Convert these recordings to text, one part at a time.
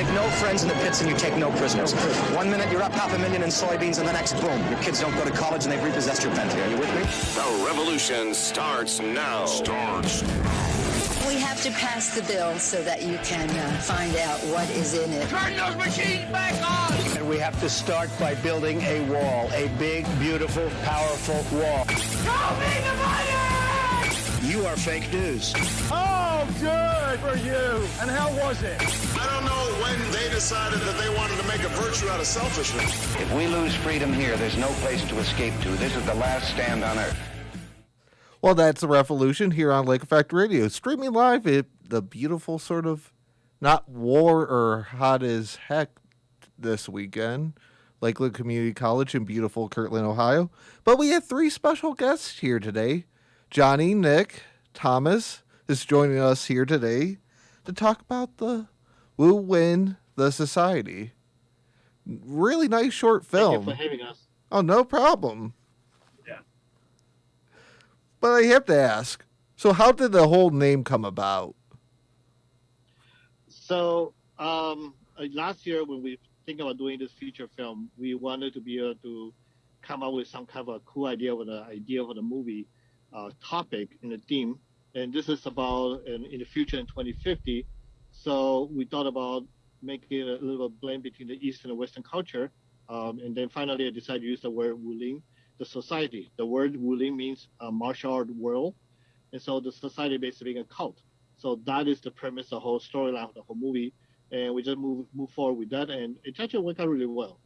make no friends in the pits and you take no prisoners. 1 minute you're up $500,000 in soybeans, and the next, boom, your kids don't go to college and they've repossessed your pantry. Are you with me? The revolution starts now. We have to pass the bill so that you can find out what is in it. Turn those machines back on! And we have to start by building a wall, a big, beautiful, powerful wall. Show me the money! You are fake news. Oh, good for you. And how was it? I don't know when they decided that they wanted to make a virtue out of selfishness. If we lose freedom here, there's no place to escape to. This is the last stand on Earth. Well, that's the revolution here on Lake Effect Radio, streaming live at the beautiful sort of not war or hot as heck this weekend, Lakeland Community College in beautiful Kirtland, Ohio. But we have three special guests here today. Johnny, Nick, Thomas is joining us here today to talk about the Wu Lin the Soceity. Really nice short film. Thank you for having us. Oh, no problem. Yeah. But I have to ask, so how did the whole name come about? So last year when we think about doing this feature film, we wanted to be able to come up with some kind of a cool idea for the movie topic and the theme. And this is about in the future in 2050. So we thought about making a little blend between the Eastern and Western culture. And then finally I decided to use the word Wu Lin the Soceity. The word Wu Lin means martial art world. And so the society basically being a cult. So that is the premise, the whole storyline of the whole movie. And we just move forward with that. And it actually worked out really well.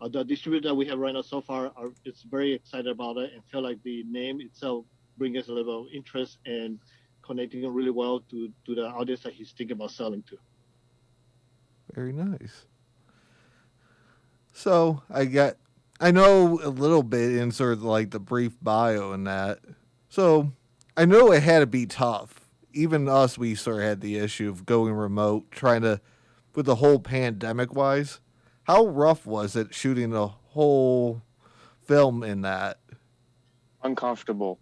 The distributor that we have right now so far is very excited about it and feel like the name itself brings us a level of interest and connecting it really well to the audience that he's thinking about selling to. Very nice. So I know a little bit in sort of like the brief bio and that. So I know it had to be tough. Even us, we sort of had the issue of going remote, trying to, with the whole pandemic wise. How rough was it shooting the whole film in that? Uncomfortable.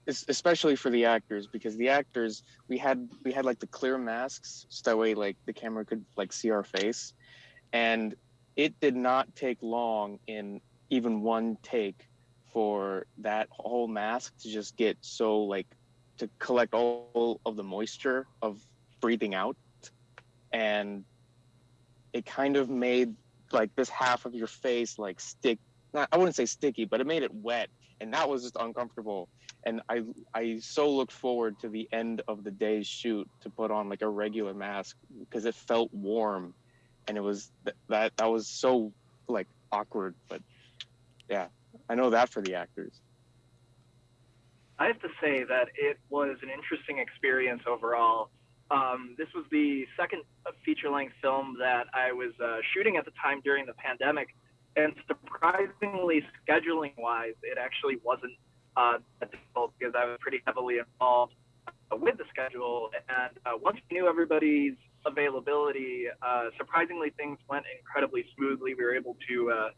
Especially for the actors, because the actors, we had like the clear masks so that way like the camera could like see our face, and it did not take long in even one take for that whole mask to just get so like to collect all of the moisture of breathing out, and it kind of made like this half of your face like I wouldn't say sticky, but it made it wet, and that was just uncomfortable. And I so looked forward to the end of the day's shoot to put on like a regular mask because it felt warm, and it was that was so like awkward. But yeah, I know that for the actors. I have to say that it was an interesting experience overall. This was the second feature-length film that I was shooting at the time during the pandemic, and surprisingly, scheduling-wise, it actually wasn't that difficult because I was pretty heavily involved with the schedule. And once we knew everybody's availability, surprisingly, things went incredibly smoothly. We were able to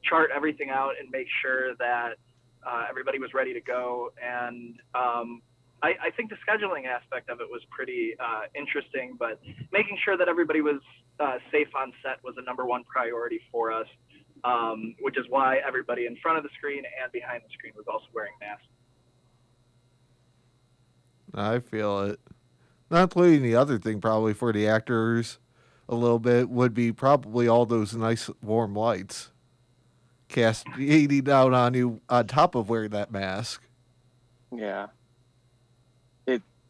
chart everything out and make sure that everybody was ready to go. And I think the scheduling aspect of it was pretty interesting, but making sure that everybody was safe on set was a number one priority for us, which is why everybody in front of the screen and behind the screen was also wearing masks. I feel it. Not including the other thing probably for the actors a little bit would be probably all those nice warm lights cascading down on you on top of wearing that mask. Yeah.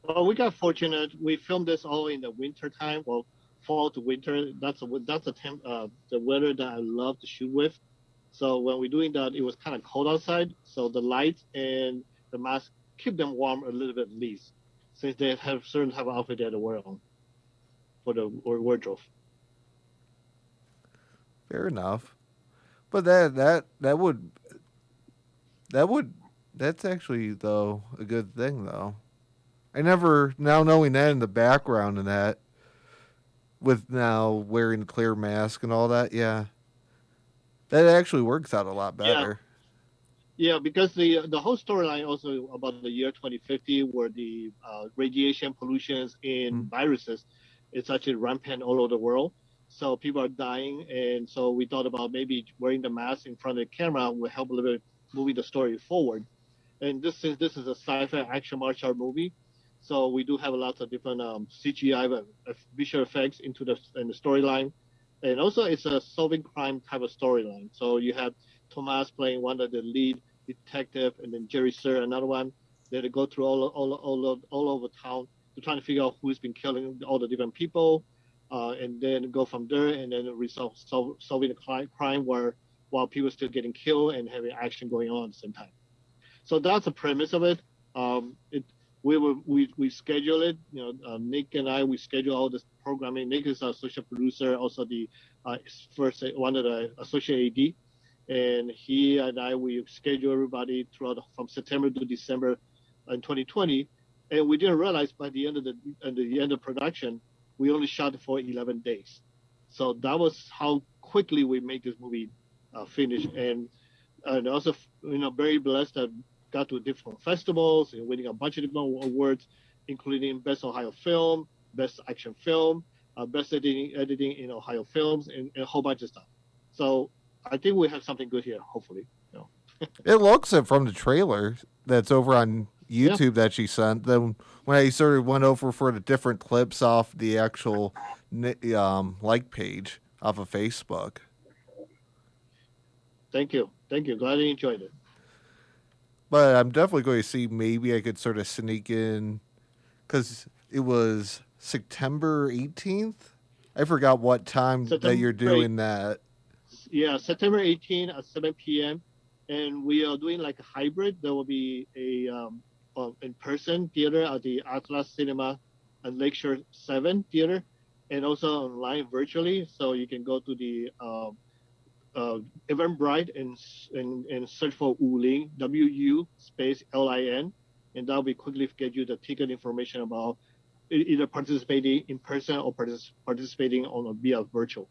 Well, we got fortunate. We filmed this all in the winter time. Well, fall to winter. That's the weather that I love to shoot with. So when we're doing that, it was kind of cold outside. So the lights and the mask keep them warm a little bit at least, since they have certain type of outfit they had to wear on for the wardrobe. Fair enough. But that's actually though a good thing though. I never, now knowing that in the background and that, with now wearing the clear mask and all that, yeah, that actually works out a lot better. Yeah, because the whole storyline also about the year 2050, where the radiation pollutions in viruses, It's actually rampant all over the world. So people are dying, and so we thought about maybe wearing the mask in front of the camera will help a little bit moving the story forward. And this is a sci-fi action martial art movie, so we do have lots of different CGI visual effects into the storyline, and also it's a solving crime type of storyline. So you have Thomas playing one of the lead detective, and then Jerry Sir another one. They go through all over town to try to figure out who's been killing all the different people, and then go from there, and then solving the crime while people still getting killed and having action going on at the same time. So that's the premise of it. It we schedule it. Nick and I we schedule all this programming. Nick is our associate producer, also the first one of the associate AD, and he and I we schedule everybody throughout from September to December in 2020, and we didn't realize by the end of production we only shot it for 11 days. So that was how quickly we made this movie finish, and also very blessed that got to different festivals and winning a bunch of different awards, including Best Ohio Film, Best Action Film, Best Editing in Ohio Films, and a whole bunch of stuff. So I think we have something good here, hopefully. It looks it from the trailer that's over on YouTube that she sent. Then when I sort of went over for the different clips off the actual like page off of Facebook. Thank you. Glad you enjoyed it. But I'm definitely going to see maybe I could sort of sneak in because it was September 18th. I forgot what time that you're doing that. Yeah, September 18th at 7 p.m. And we are doing like a hybrid. There will be a in-person theater at the Atlas Cinema and Lakeshore 7 Theater, and also online virtually. So you can go to the Eventbrite and search for Wu Lin, WU space LIN, and that'll be quickly get you the ticket information about either participating in person or participating via virtual.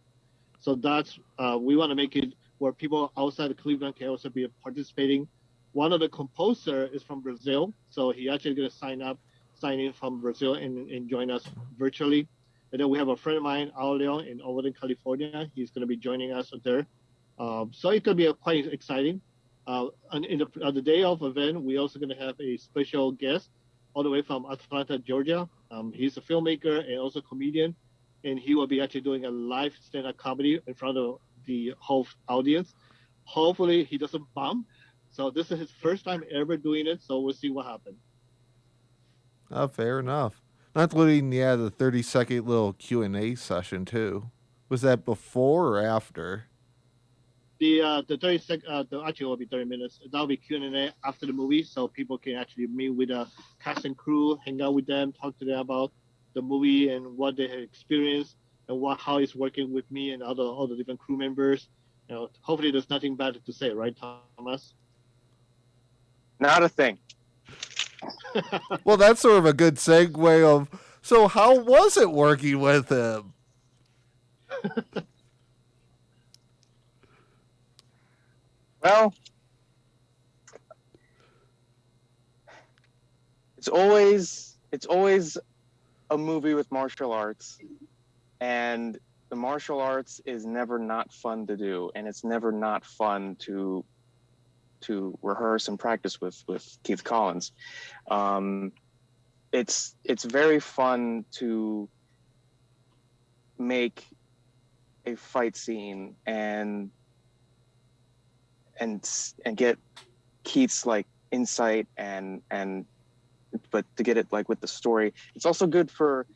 So that's we want to make it where people outside of Cleveland can also be participating. One of the composer is from Brazil, so he actually going to sign in from Brazil and join us virtually. And then we have a friend of mine, Aurelio, in Overton, California. He's going to be joining us there. So it could be quite exciting. On the day of event, we're also going to have a special guest all the way from Atlanta, Georgia. He's a filmmaker and also comedian, and he will be actually doing a live stand-up comedy in front of the whole audience. Hopefully, he doesn't bomb. So this is his first time ever doing it, so we'll see what happens. Fair enough. Not including the 30-second little Q&A session, too. Was that before or after? The 30 actually will be 30 minutes. That'll be Q&A after the movie, so people can actually meet with the cast and crew, hang out with them, talk to them about the movie and what they have experienced and how it's working with me and all the different crew members. Hopefully there's nothing bad to say, right, Thomas? Not a thing. Well, that's sort of a good segue of, so how was it working with him? Well, it's always a movie with martial arts, and the martial arts is never not fun to do, and it's never not fun to rehearse and practice with Keith Collins. It's very fun to make a fight scene and get Keith's like insight but to get it like with the story. It's also good for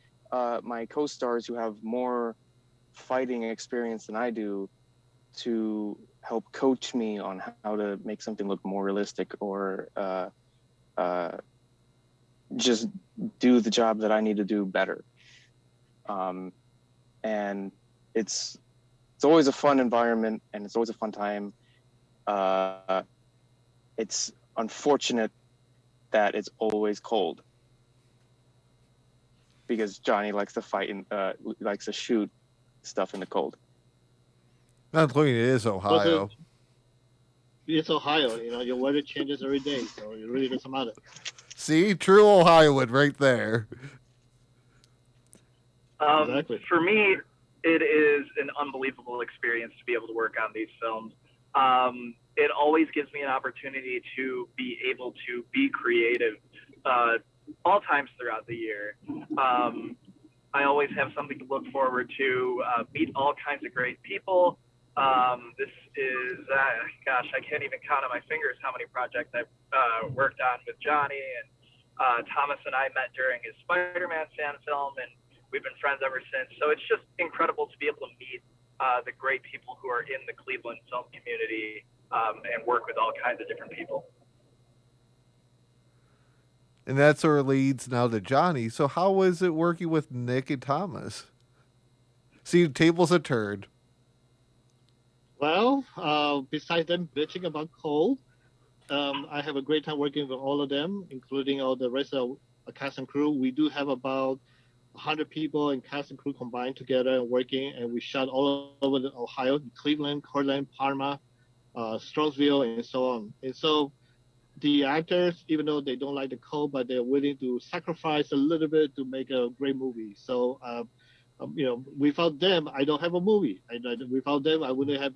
my co-stars who have more fighting experience than I do to help coach me on how to make something look more realistic or just do the job that I need to do better. And it's always a fun environment and it's always a fun time. It's unfortunate that it's always cold because Johnny likes to fight and likes to shoot stuff in the cold. Not including it is Ohio. It's Ohio, your weather changes every day, so it really doesn't matter. See, true Ohioan right there. Exactly. For me, it is an unbelievable experience to be able to work on these films. It always gives me an opportunity to be able to be creative all times throughout the year. I always have something to look forward to, meet all kinds of great people. This is, gosh, I can't even count on my fingers how many projects I've worked on with Johnny. And Thomas and I met during his Spider-Man fan film, and we've been friends ever since. So it's just incredible to be able to meet the great people who are in the Cleveland film community and work with all kinds of different people. And that sort of leads now to Johnny. So how was it working with Nick and Thomas? See, tables have turned. Well, besides them bitching about cold, I have a great time working with all of them, including all the rest of the cast and crew. We do have about 100 people in cast and crew combined together and working, and we shot all over Ohio, Cleveland, Cortland, Parma, Strongsville, and so on. And so the actors, even though they don't like the cold, but they're willing to sacrifice a little bit to make a great movie. So, without them, I don't have a movie. Without them, I wouldn't have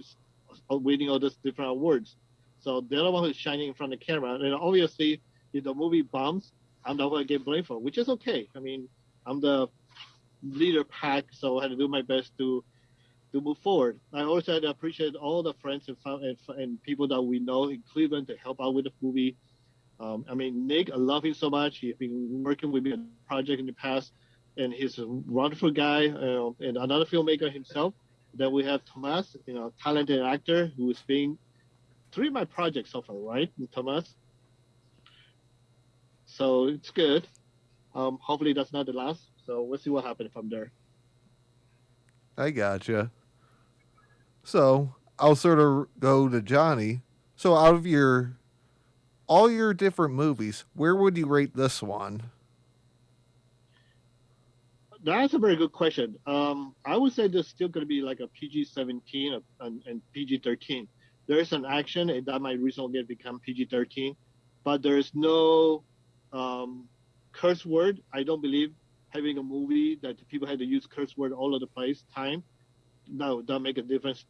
winning all these different awards. So they're the one who's shining in front of the camera. And obviously, if the movie bombs, I'm not going to get blamed for it, which is okay. I mean, I'm the leader pack, so I had to do my best to move forward. I also had to appreciate all the friends and people that we know in Cleveland to help out with the movie. I mean, Nick, I love him so much. He's been working with me on a project in the past, and he's a wonderful guy, and another filmmaker himself. Then we have Thomas, talented actor who is being 3 of my projects so far, right, Thomas? So it's good. Hopefully that's not the last. So we'll see what happens from there. I gotcha. So I'll sort of go to Johnny. So out of all your different movies, where would you rate this one? That's a very good question. I would say there's still going to be like a PG-17 and PG-13. There is an action, and that might recently become PG-13, but there is no curse word. I don't believe having a movie that people had to use curse word all over the place time. No, that make a difference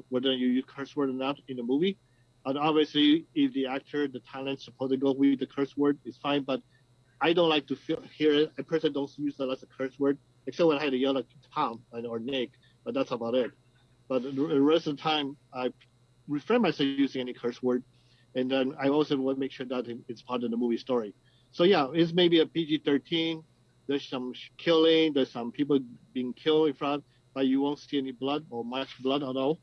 whether you use curse word or not in the movie. And obviously, if the actor, the talent, supposed to go with the curse word, it's fine. But I don't like to hear it. I personally don't use that as a curse word, except when I had to yell at Tom or Nick. But that's about it. But the rest of the time, I refrain myself using any curse word, and then I also want to make sure that it's part of the movie story. So yeah, it's maybe a PG-13. There's some killing. There's some people being killed in front, but you won't see any blood or much blood at all.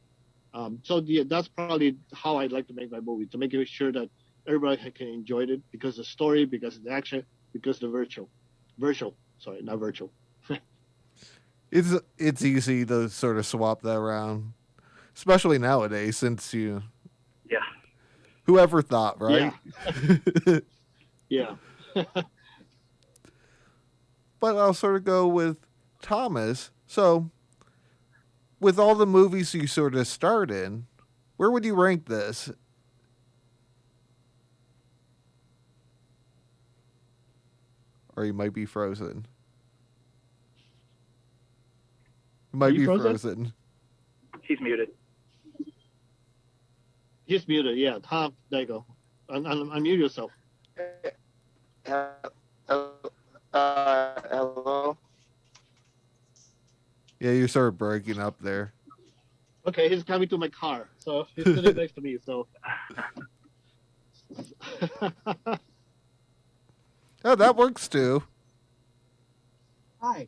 That's probably how I'd like to make my movie, to make sure that everybody can enjoy it because the story, because the action, because the virtual. Sorry, not virtual. It's easy to sort of swap that around, especially nowadays since Yeah. Whoever thought, right? Yeah. But I'll sort of go with Thomas. So, with all the movies you sort of starred in, where would you rank this? Or you might be frozen. You might be frozen. He's muted. He's muted. Yeah, Tom. There you go. Unmute yourself. Hello. Yeah, you started breaking up there. Okay, he's coming to my car, so he's sitting next to me. So. Oh, that works too. Hi.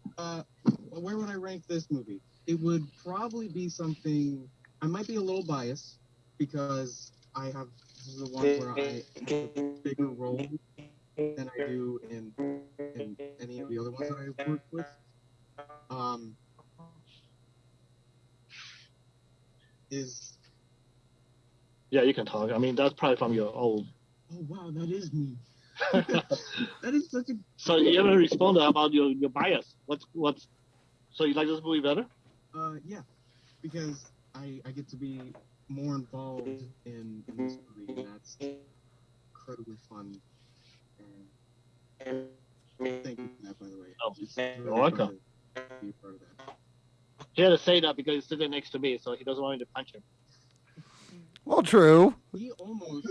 Where would I rank this movie? It would probably be something. I might be a little biased because this is the one where I have a bigger role than I do in any of the other ones that I've worked with. Yeah, you can talk. I mean, that's probably from your old. Oh wow, that is me. That is such a. So you haven't responded about your bias. What's? So you like this movie better? Yeah, because I get to be more involved in this movie, and that's incredibly fun. And thank you for that, by the way. Oh, you're welcome. be a part of that. He had to say that because he's sitting next to me, so he doesn't want me to punch him. Well, true. He almost.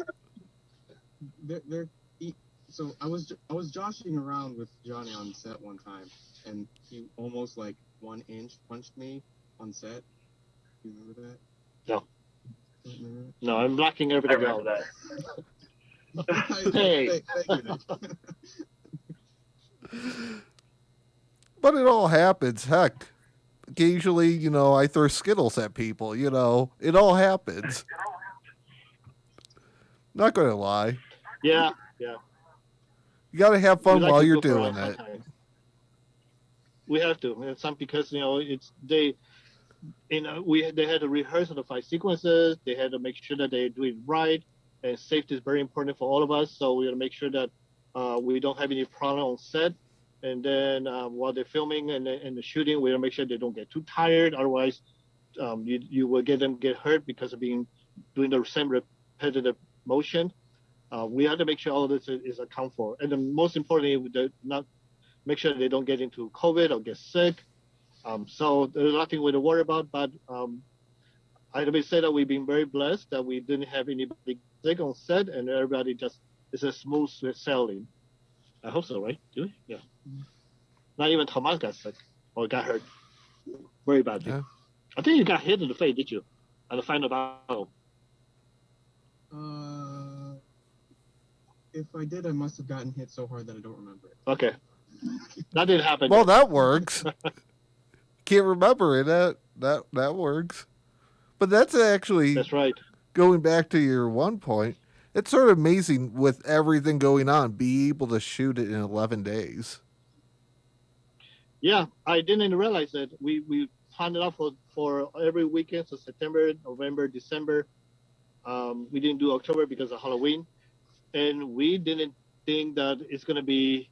So I was joshing around with Johnny on set one time, and he almost like 1 inch punched me on set. Do you remember that? No. Remember that? No, I'm blocking everything out. Hey. Thank you, Nick. But it all happens. Heck, occasionally, you know, I throw Skittles at people. You know, it all happens. Not gonna lie. Yeah. You gotta have fun We like while to you're goof doing around it. sometimes. We have to. And some because they had to rehearse the fight sequences. They had to make sure that they do it right, and safety is very important for all of us. So we got to make sure that we don't have any problem on set. And then while they're filming and the shooting, we got to make sure they don't get too tired. Otherwise, you will get hurt because of doing the same repetitive motion. We have to make sure all of this is accounted for. And then most importantly, not make sure they don't get into COVID or get sick. So there's nothing we to worry about. But I have to say that we've been very blessed that we didn't have anybody sick on set, and everybody just is a smooth sailing. I hope so, right? Do we? Yeah. Not even Thomas got sick or got hurt very badly. Yeah. I think you got hit in the face, did you? At the final battle. If I did, I must have gotten hit so hard that I don't remember it. Okay. That didn't happen. Well, that works. Can't remember it. That works. But that's right. Going back to your one point, it's sort of amazing with everything going on, be able to shoot it in 11 days. Yeah, I didn't realize that we planned it out for every weekend, so September, November, December. We didn't do October because of Halloween, and we didn't think that it's going to be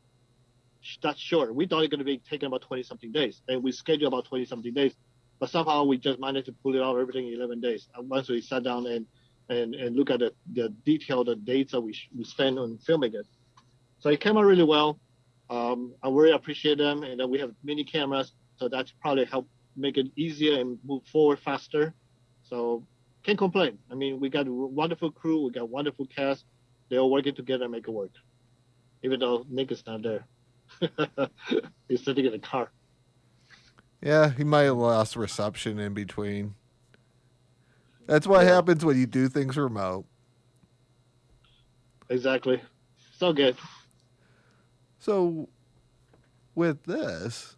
that short. We thought it's going to be taking about 20-something days, and we scheduled about 20-something days, but somehow we just managed to pull it out everything in 11 days. Once we sat down and look at the detail, the dates that we spent on filming it. So it came out really well. I really appreciate them, and then we have mini cameras, so that's probably helped make it easier and move forward faster. So can't complain. I mean, we got a wonderful crew, we got a wonderful cast. They're all working together and make it work. Even though Nick is not there. He's sitting in the car. Yeah, he might have lost reception in between. That's what happens when you do things remote. Exactly. So good. So, with this,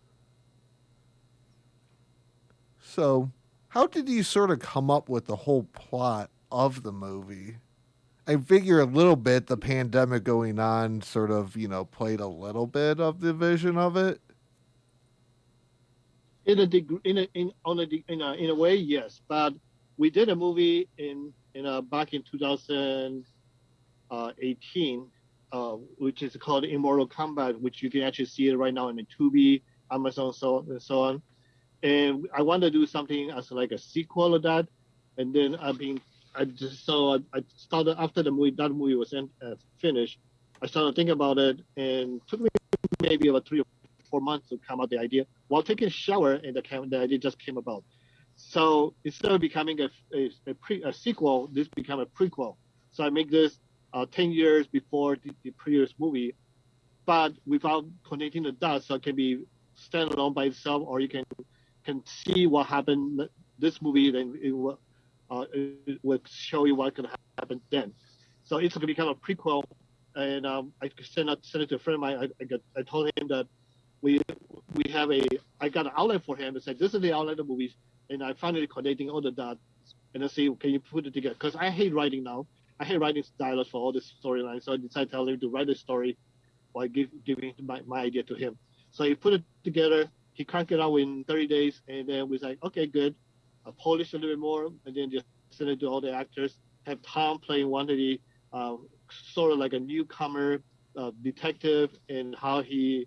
how did you sort of come up with the whole plot of the movie? I figure a little bit the pandemic going on sort of, played a little bit of the vision of it. In a way, yes. But we did a movie back in 2018, which is called Immortal Kombat, which you can actually see it right now in the Tubi, Amazon, and so on. And I wanted to do something as like a sequel of that. And then I started after that movie was finished. I started thinking about it, and it took me maybe about 3 or 4 months to come up with the idea. While taking a shower, and the idea just came about. So instead of becoming a sequel, this became a prequel. So I make this 10 years before the previous movie, but without connecting the dots, so it can be standalone by itself, or you can see what happened this movie, then it will show you what could happen then. So it's going to become a prequel, and I sent it to a friend of mine. I told him that I got an outline for him and said, this is the outline of the movies, and I finally connecting all the dots, and I say, can you put it together? Because I hate writing now. I hate writing dialogues for all this storylines, so I decided to tell him to write a story while giving my idea to him. So he put it together. He cranked it out in 30 days, and then we was like, okay, good. I polished a little bit more, and then just send it to all the actors. Have Tom playing one of the sort of like a newcomer detective, and how he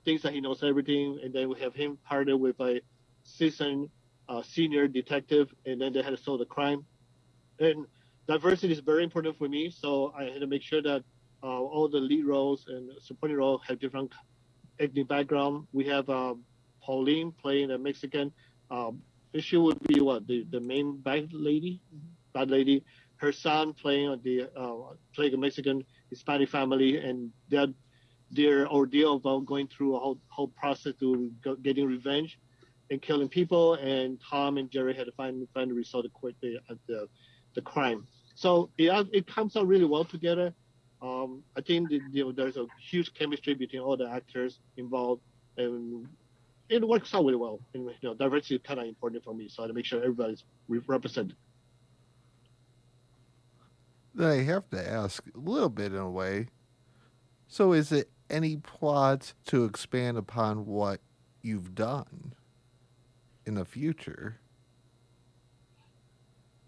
thinks that he knows everything, and then we have him partnered with a seasoned senior detective, and then they had to solve the crime. And diversity is very important for me, so I had to make sure that all the lead roles and supporting roles have different ethnic background. We have Pauline playing a Mexican. She would be what the main bad lady. Bad lady. Her son playing a Mexican Hispanic family, and their ordeal about going through a whole process to getting revenge and killing people. And Tom and Jerry had to finally resolve the crime. So it comes out really well together. I think there's a huge chemistry between all the actors involved, and it works out really well. And diversity is kind of important for me, so I had to make sure everybody's represented. Then I have to ask a little bit in a way. So, is it any plots to expand upon what you've done in the future?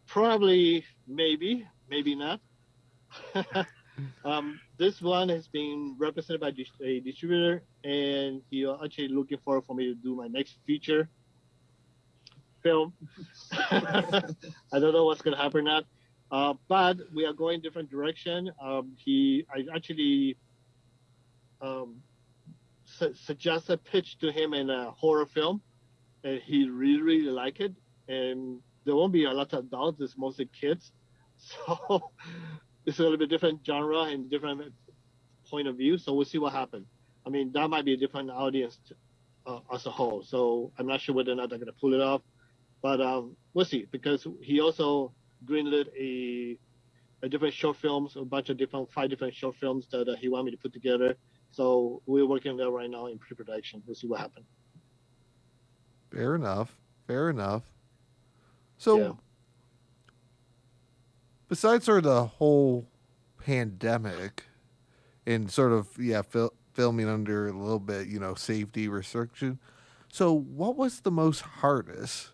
Probably, maybe not. This one has been represented by a distributor, and he actually looking forward for me to do my next feature film. I don't know what's going to happen or not, but we are going different direction. I actually suggest a pitch to him in a horror film, and he really like it. And there won't be a lot of adults; it's mostly kids, so it's a little bit different genre and different point of view. So we'll see what happens. I mean, that might be a different audience as a whole. So I'm not sure whether or not they're going to pull it off, but we'll see, because he also greenlit a different short films, a bunch of five different short films that he wanted me to put together. So we're working on that right now in pre-production. We'll see what happens. Fair enough. Fair enough. So, Yeah. besides sort of the whole pandemic and sort of filming under a little bit safety restriction, so what was the most hardest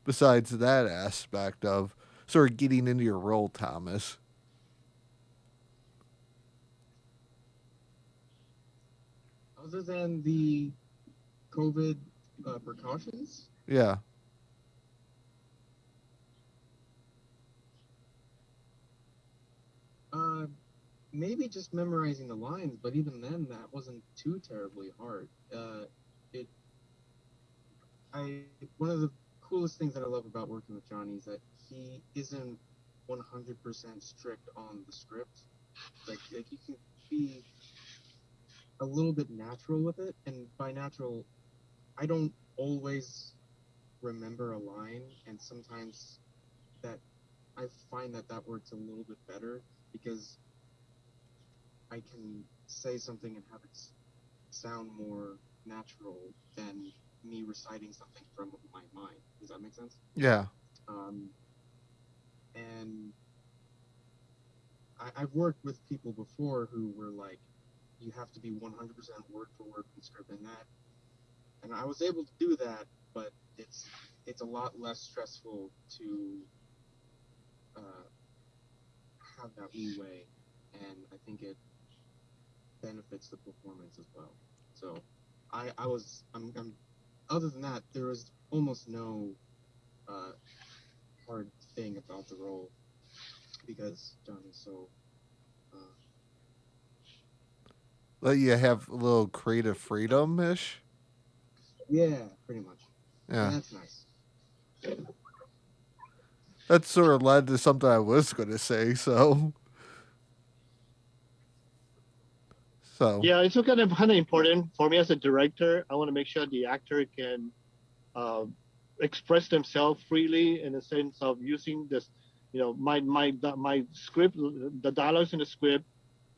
besides that aspect of sort of getting into your role, Thomas? Other than the COVID precautions? Yeah. Maybe just memorizing the lines, but even then, that wasn't too terribly hard. One of the coolest things that I love about working with Johnny is that he isn't 100% strict on the script. Like you can be a little bit natural with it, and by natural, I don't always remember a line, and sometimes that I find that works a little bit better because I can say something and have it sound more natural than me reciting something from my mind. Does that make sense? Yeah. And I've worked with people before who were like, you have to be 100% word for word from script, and I was able to do that, but it's a lot less stressful to have that leeway, and I think it benefits the performance as well. So I'm other than that, there was almost no hard thing about the role because Johnny's so Let you have a little creative freedom-ish? yeah, pretty much. Yeah. And that's nice. That sort of led to something I was going to say, so. Yeah, it's kind of important for me as a director. I want to make sure the actor can express themselves freely in the sense of using this. My script, the dialogues in the script,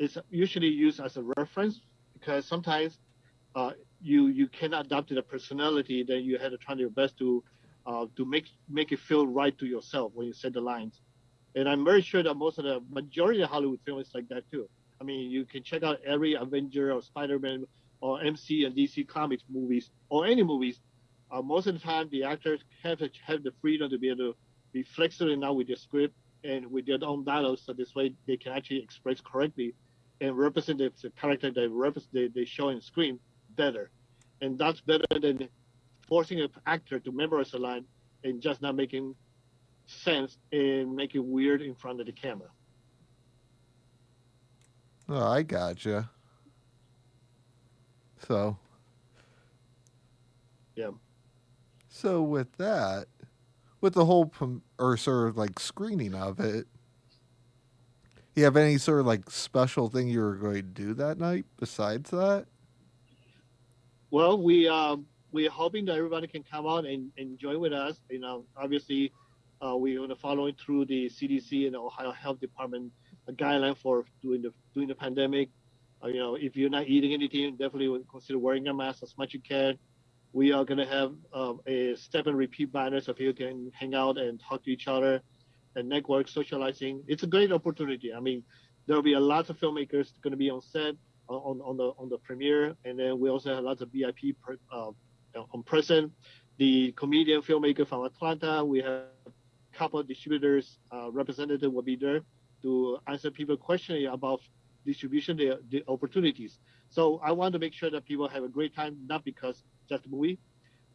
is usually used as a reference because sometimes you cannot adapt to the personality. Then you have to try your best to make it feel right to yourself when you say the lines. And I'm very sure that most of the majority of Hollywood film is like that too. I mean, you can check out every Avenger or Spider-Man or MC and DC Comics movies or any movies. Most of the time, the actors have the freedom to be able to be flexible enough with their script and with their own dialogue, so this way they can actually express correctly and represent the character they show in screen better. And that's better than forcing an actor to memorize a line and just not making sense and make it weird in front of the camera. Oh, I gotcha. So, Yeah. So with that, with the whole or sort of like screening of it, you have any sort of like special thing you were going to do that night besides that? Well, we're hoping that everybody can come out and enjoy with us. Obviously, we're going to follow it through the CDC and Ohio Health Department guideline for doing the pandemic. If you're not eating anything, definitely would consider wearing a mask as much as you can. We are going to have a step and repeat banner so people can hang out and talk to each other and network, socializing. It's a great opportunity. I mean, there will be a lot of filmmakers going to be on set on the premiere, and then we also have lots of VIP on present. The comedian filmmaker from Atlanta. We have a couple of distributors representative will be there to answer people questioning about distribution, the opportunities. So I want to make sure that people have a great time, not because just a movie.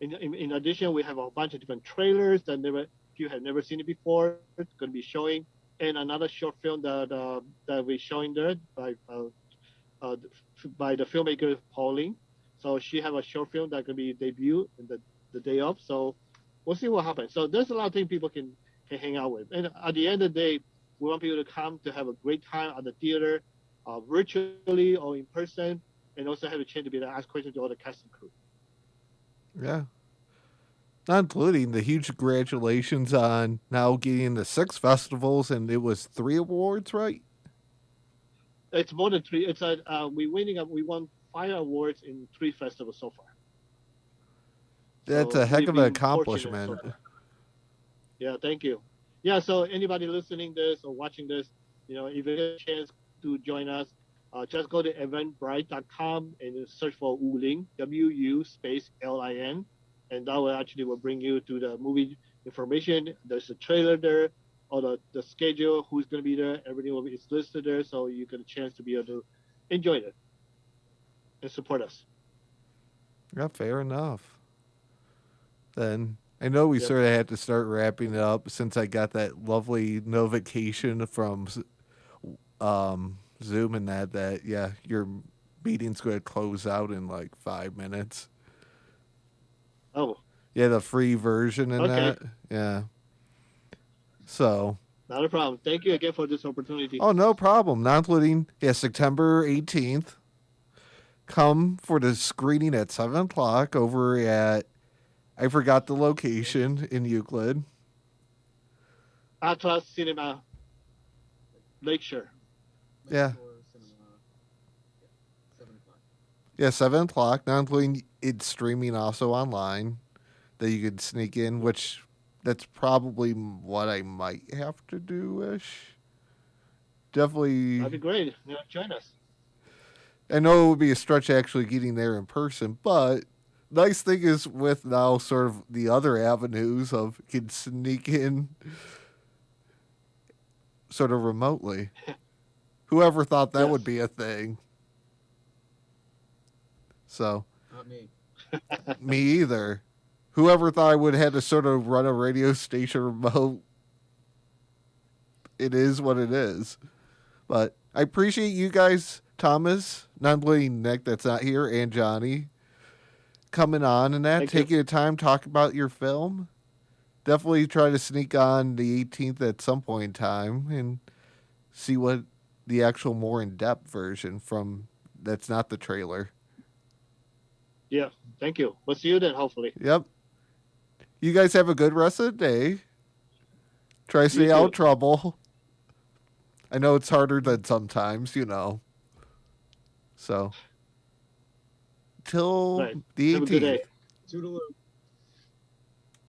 In addition, we have a bunch of different trailers that you have never seen it before. It's going to be showing, and another short film that we're showing there by the filmmaker Pauline. So she have a short film that can be debut in the day of. So we'll see what happens. So there's a lot of things people can hang out with. And at the end of the day, we want people to come to have a great time at the theater, virtually or in person, and also have a chance to be able to ask questions to all the cast and crew. Yeah. Not including the huge congratulations on now getting the 6 festivals, and it was 3 awards, right? It's more than 3. It's we won 5 awards in 3 festivals so far. That's So a heck we've of an been accomplishment. fortunate so far. Yeah, thank you. Yeah, so anybody listening this or watching this, if you get a chance to join us, just go to eventbrite.com and search for Wu Lin, WU space LIN, and that will bring you to the movie information. There's a trailer there, or the schedule, who's going to be there, everything is listed there, so you get a chance to be able to enjoy it and support us. Yeah, fair enough. Then I know we sort of had to start wrapping it up since I got that lovely notification from Zoom and that yeah, your meeting's going to close out in like 5 minutes. Oh. Yeah, the free version and that. Yeah. So. Not a problem. Thank you again for this opportunity. Oh, no problem. Not including, September 18th. Come for the screening at 7 o'clock over at, I forgot the location in Euclid. Atlas Cinema Lakeshore. Yeah. Yeah, 7 o'clock. Not including it's streaming also online that you could sneak in, which that's probably what I might have to do-ish. Definitely. That'd be great. Join us. I know it would be a stretch actually getting there in person, but nice thing is with now sort of the other avenues of can sneak in sort of remotely. Whoever thought that would be a thing? So. Not me. Me either. Whoever thought I would have to sort of run a radio station remote. It is what it is. But I appreciate you guys, Thomas, not only Nick that's not here, and Johnny, coming on and taking the time to talk about your film. Definitely try to sneak on the 18th at some point in time and see what the actual more in-depth version from that's not the trailer. Yeah, thank you. We'll see you then, hopefully. Yep. You guys have a good rest of the day. Try to stay out of trouble. I know it's harder than sometimes, So, till the 18th. Toodaloo.